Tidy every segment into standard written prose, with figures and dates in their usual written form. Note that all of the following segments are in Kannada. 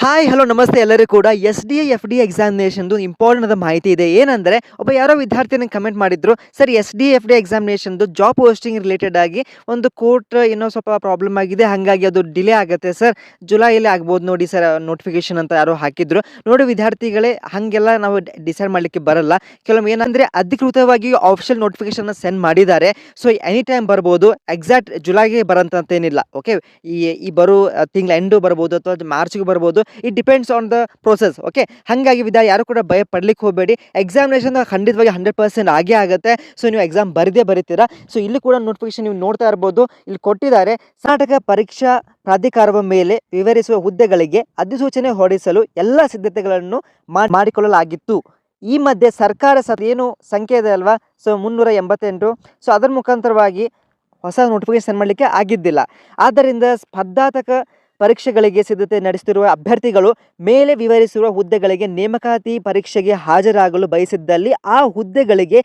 ಹಾಯ್ ಹಲೋ ನಮಸ್ತೆ ಎಲ್ಲರಿಗೂ ಕೂಡ ಎಸ್ ಡಿ ಎಕ್ಸಾಮಿನೇಷನ್ದು ಇಂಪಾರ್ಟೆಂಟ್ ಆದ ಮಾಹಿತಿ ಇದೆ. ಏನಂದರೆ ಒಬ್ಬ ಯಾರೋ ವಿದ್ಯಾರ್ಥಿ ನಂಗೆ ಕಮೆಂಟ್ ಮಾಡಿದ್ರು, ಸರ್ ಎಸ್ ಡಿ ಎಕ್ಸಾಮಿನೇಷನ್ದು ಜಾಬ್ ಪೋಸ್ಟಿಂಗ್ ರಿಲೇಟೆಡ್ ಆಗಿ ಒಂದು ಕೋರ್ಟ್ ಏನೋ ಸ್ವಲ್ಪ ಪ್ರಾಬ್ಲಮ್ ಆಗಿದೆ, ಹಾಗಾಗಿ ಅದು ಡಿಲೇ ಆಗುತ್ತೆ ಸರ್, ಜುಲೈಯಲ್ಲಿ ಆಗ್ಬೋದು ನೋಡಿ ಸರ್ ನೋಟಿಫಿಕೇಶನ್ ಅಂತ ಯಾರೋ ಹಾಕಿದ್ರು. ನೋಡಿ ವಿದ್ಯಾರ್ಥಿಗಳೇ, ಹಾಗೆಲ್ಲ ನಾವು ಡಿಸೈಡ್ ಮಾಡಲಿಕ್ಕೆ ಬರಲ್ಲ. ಕೆಲವೊಮ್ಮೆ ಏನಂದರೆ ಅಧಿಕೃತವಾಗಿ ಆಫಿಷಿಯಲ್ ನೋಟಿಫಿಕೇಶನ್ ಸೆಂಡ್ ಮಾಡಿದ್ದಾರೆ. ಸೊ ಎನಿ ಟೈಮ್ ಬರ್ಬೋದು, ಎಕ್ಸಾಕ್ಟ್ ಜುಲೈಗೆ ಬರೋಂತೇನಿಲ್ಲ. ಓಕೆ, ಈ ಬರೋ ತಿಂಗಳ ಎಂಡು ಬರ್ಬೋದು ಅಥವಾ ಮಾರ್ಚ್ಗೆ ಬರ್ಬೋದು. It depends on the process. Okay, ಹಾಗಾಗಿ ಯಾರು ಕೂಡ ಭಯ ಪಡ್ಲಿಕ್ಕೆ ಹೋಗಬೇಡಿ. ಎಕ್ಸಾಮಿನೇಷನ್ ಖಂಡಿತವಾಗಿ 100% ಆಗೇ ಆಗುತ್ತೆ. ಸೊ ನೀವು ಎಕ್ಸಾಮ್ ಬರೀತೀರಾ. ಸೊ ಇಲ್ಲಿ ಕೂಡ ನೋಟಿಫಿಕೇಶನ್ ನೀವು ನೋಡ್ತಾ ಇರ್ಬೋದು, ಇಲ್ಲಿ ಕೊಟ್ಟಿದ್ದಾರೆ. ಕರ್ನಾಟಕ ಪರೀಕ್ಷಾ ಪ್ರಾಧಿಕಾರದ ಮೇಲೆ ವಿವರಿಸುವ ಹುದ್ದೆಗಳಿಗೆ ಅಧಿಸೂಚನೆ ಹೊರಡಿಸಲು ಎಲ್ಲ ಸಿದ್ಧತೆಗಳನ್ನು ಮಾಡಿಕೊಳ್ಳಲಾಗಿತ್ತು. ಈ ಮಧ್ಯೆ ಸರ್ಕಾರ ಏನು ಸಂಖ್ಯೆ ಇದೆ ಅಲ್ವಾ, ಸೊ 388. ಸೊ ಅದರ ಮುಖಾಂತರವಾಗಿ ಹೊಸ ನೋಟಿಫಿಕೇಶನ್ ಮಾಡಲಿಕ್ಕೆ ಆಗಿದ್ದಿಲ್ಲ. ಆದ್ದರಿಂದ ಸ್ಪರ್ಧಾತ್ಮಕ ಪರೀಕ್ಷೆಗಳಿಗೆ ಸಿದ್ಧತೆ ನಡೆಸುತ್ತಿರುವ ಅಭ್ಯರ್ಥಿಗಳು ಮೇಲೆ ವಿವರಿಸಿರುವ ಹುದ್ದೆಗಳಿಗೆ ನೇಮಕಾತಿ ಪರೀಕ್ಷೆಗೆ ಹಾಜರಾಗಲು ಬಯಸಿದ್ದಲ್ಲಿ ಆ ಹುದ್ದೆಗಳಿಗೆ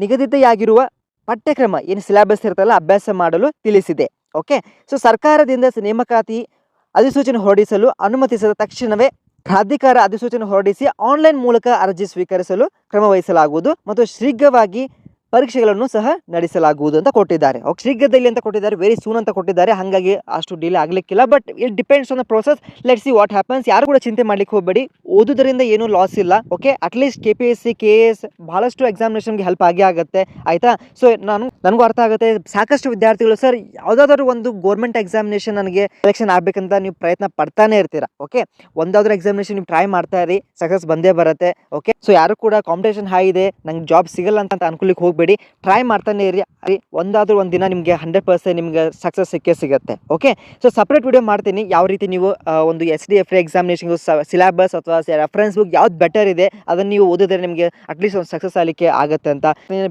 ನಿಗದಿತೆಯಾಗಿರುವ ಪಠ್ಯಕ್ರಮ ಏನು ಸಿಲೆಬಸ್ ಇರ್ತಲ್ಲ ಅಭ್ಯಾಸ ಮಾಡಲು ತಿಳಿಸಿದೆ. ಓಕೆ, ಸೊ ಸರ್ಕಾರದಿಂದ ನೇಮಕಾತಿ ಅಧಿಸೂಚನೆ ಹೊರಡಿಸಲು ಅನುಮತಿಸಿದ ತಕ್ಷಣವೇ ಪ್ರಾಧಿಕಾರ ಅಧಿಸೂಚನೆ ಹೊರಡಿಸಿ ಆನ್ಲೈನ್ ಮೂಲಕ ಅರ್ಜಿ ಸ್ವೀಕರಿಸಲು ಕ್ರಮ ವಹಿಸಲಾಗುವುದು ಮತ್ತು ಶೀಘ್ರವಾಗಿ ಪರೀಕ್ಷೆಗಳನ್ನು ಸಹ ನಡೆಸಲಾಗುವುದು ಅಂತ ಕೊಟ್ಟಿದ್ದಾರೆ. ಶೀಘ್ರದಲ್ಲಿ ಅಂತ ಕೊಟ್ಟಿದ್ದಾರೆ, ವೆರಿ ಸೂನ್ ಅಂತ ಕೊಟ್ಟಿದ್ದಾರೆ. ಹಾಗಾಗಿ ಅಷ್ಟು ಡಿಲೇ ಆಗಲಿಕ್ಕಿಲ್ಲ. But it depends on the process. Let's see what happens. ಯಾರು ಕೂಡ ಚಿಂತೆ ಮಾಡಲಿಕ್ಕೆ ಹೋಗಬೇಡಿ, ಓದೋದ್ರಿಂದ ಏನೂ ಲಾಸ್ ಇಲ್ಲ. ಓಕೆ, ಅಟ್ಲೀಸ್ಟ್ KPSC KS ಬಹಳಷ್ಟು ಎಕ್ಸಾಮಿನೇಷನ್ಗೆ ಹೆಲ್ಪ್ ಆಗೇ ಆಗುತ್ತೆ, ಆಯಿತಾ. ಸೊ ನನಗೂ ಅರ್ಥ ಆಗುತ್ತೆ. ಸಾಕಷ್ಟು ವಿದ್ಯಾರ್ಥಿಗಳು ಸರ್ ಯಾವುದಾದ್ರೂ ಒಂದು ಗೌರ್ಮೆಂಟ್ ಎಕ್ಸಾಮಿನೇಷನ್ ನನಗೆ ಸೆಲೆಕ್ಷನ್ ಆಗಬೇಕಂತ ನೀವು ಪ್ರಯತ್ನ ಪಡ್ತಾನೆ ಇರ್ತೀರಾ. ಓಕೆ, ಒಂದಾದ್ರೂ ಎಕ್ಸಾಮಿನೇಷನ್ ನೀವು ಟ್ರೈ ಮಾಡ್ತಾ ಇರಿ, ಸಕ್ಸಸ್ ಬಂದೇ ಬರುತ್ತೆ. ಓಕೆ, ಸೊ ಯಾರು ಕೂಡ ಕಾಂಪಿಟೇಷನ್ ಹೈ ಇದೆ, ನಂಗೆ ಜಾಬ್ ಸಿಗಲ್ಲ ಅಂತ ಅನ್ಕೊಳ್ಳಿಕ್ಕೆ ಹೋಗಬೇಡಿ. ಟ್ರೈ ಮಾಡ್ತಾನೆ ಇರಿ, ಒಂದಾದ್ರೂ ಒಂದು ದಿನ ನಿಮಗೆ 100% ನಿಮ್ಗೆ ಸಕ್ಸಸ್ ಸಿಗುತ್ತೆ. ಓಕೆ, ಸೊ ಸಪ್ರೇಟ್ ವಿಡಿಯೋ ಮಾಡ್ತೀನಿ, ಯಾವ ರೀತಿ ನೀವು ಒಂದು SDFA ಎಕ್ಸಾಮಿನೇಷನ್ಗೂ ಸಿಲೆಬಸ್ ಅಥವಾ ರೆಫರೆನ್ಸ್ ಬುಕ್ ಯಾವ್ದು ಬೆಟರ್ ಇದೆ ಅದನ್ನು ನೀವು ಓದಿದ್ರೆ ನಿಮಗೆ ಅಟ್ಲೀಸ್ಟ್ ಒಂದು ಸಕ್ಸಸ್ ಆಗಲಿಕ್ಕೆ ಆಗುತ್ತೆ ಅಂತ.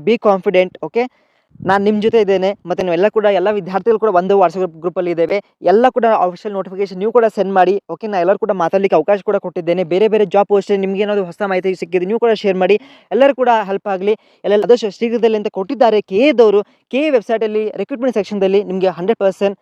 Be confident. ಓಕೆ, ನಾನು ನಿಮ್ಮ ಜೊತೆ ಇದ್ದೇನೆ. ಮತ್ತು ನೀವೆಲ್ಲ ಕೂಡ ಎಲ್ಲ ವಿದ್ಯಾರ್ಥಿಗಳು ಕೂಡ ಒಂದು ವಾಟ್ಸಪ್ ಗ್ರೂಪಲ್ಲಿ ಇದ್ದೇವೆ. ಎಲ್ಲ ಕೂಡ ಆಫಿಷಿಯಲ್ ನೋಟಿಫಿಕೇಶನ್ ನೀವು ಕೂಡ ಸೆಂಡ್ ಮಾಡಿ. ಓಕೆ, ನಾನು ಎಲ್ಲರೂ ಕೂಡ ಮಾತಾಡಲಿಕ್ಕೆ ಅವಕಾಶ ಕೂಡ ಕೊಟ್ಟಿದ್ದೇನೆ. ಬೇರೆ ಜಾಬ್ ಪೋಸ್ಟ್ ನಿಮಗೆ ಏನಾದರೂ ಹೊಸ ಮಾಹಿತಿ ಸಿಕ್ಕಿದೆ ನೀವು ಕೂಡ ಶೇರ್ ಮಾಡಿ, ಎಲ್ಲರೂ ಕೂಡ ಹೆಲ್ಪ್ ಆಗಲಿ. ಎಲ್ಲ ಆದಷ್ಟು ಶೀಘ್ರದಲ್ಲಿ ಅಂತ ಕೊಟ್ಟಿದ್ದಾರೆ. KA ವೆಬ್ಸೈಟಲ್ಲಿ ರಿಕ್ರೂಟ್ಮೆಂಟ್ ಸೆಕ್ಷನ್ದಲ್ಲಿ ನಿಮಗೆ 100%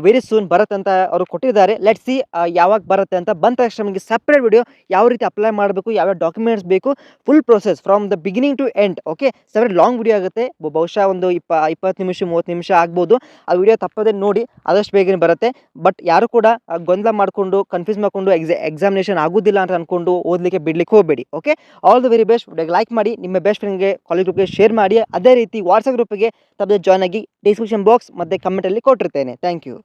ವೆರಿ ಸೂನ್ ಬರುತ್ತೆ ಅಂತ ಅವರು ಕೊಟ್ಟಿದ್ದಾರೆ. ಲೆಟ್ಸ್ ಸಿ ಯಾವಾಗ ಬರುತ್ತೆ ಅಂತ. ಬಂದ ತಕ್ಷಣ ನಿಮಗೆ ಸಪ್ರೇಟ್ ವಿಡಿಯೋ ಯಾವ ರೀತಿ ಅಪ್ಲೈ ಮಾಡಬೇಕು, ಯಾವ್ಯಾವ ಡಾಕ್ಯುಮೆಂಟ್ಸ್ ಬೇಕು, full process from the beginning to end. Okay, separate long video ಆಗುತ್ತೆ, ಬಹುಶಃ ಒಂದು 20 ನಿಮಿಷ 30 ನಿಮಿಷ ಆಗ್ಬೋದು. ಆ ವಿಡಿಯೋ ತಪ್ಪದೆ ನೋಡಿ, ಆದಷ್ಟು ಬೇಗನೆ ಬರುತ್ತೆ. ಬಟ್ ಯಾರು ಕೂಡ ಗೊಂದಲ ಮಾಡಿಕೊಂಡು ಕನ್ಫ್ಯೂಸ್ ಮಾಡಿಕೊಂಡು ಎಕ್ಸಾಮಿನೇಷನ್ ಆಗೋದಿಲ್ಲ ಅಂತ ಅಂದ್ಕೊಂಡು ಓದಲಿಕ್ಕೆ ಬಿಡಲಿಕ್ಕೆ ಹೋಗಬೇಡಿ. Okay, all the very best. ವಿಡಿಯೋಗೆ ಲೈಕ್ ಮಾಡಿ, ನಿಮ್ಮ ಬೆಸ್ಟ್ ಫ್ರೆಂಡ್ಗೆ ಕಾಲೇಜ್ ಗ್ರೂಪ್ಗೆ ಶೇರ್ ಮಾಡಿ. ಅದೇ ರೀತಿ ವಾಟ್ಸಪ್ ಗ್ರೂಪ್ಗೆ ತಪ್ಪದೆ ಜಾಯ್ನ್ ಆಗಿ. ಡಿಸ್ಕ್ರಿಪ್ಷನ್ ಬಾಕ್ಸ್ ಮತ್ತು ಕಮೆಂಟಲ್ಲಿ ಕೊಟ್ಟಿರ್ತೇನೆ. Thank you.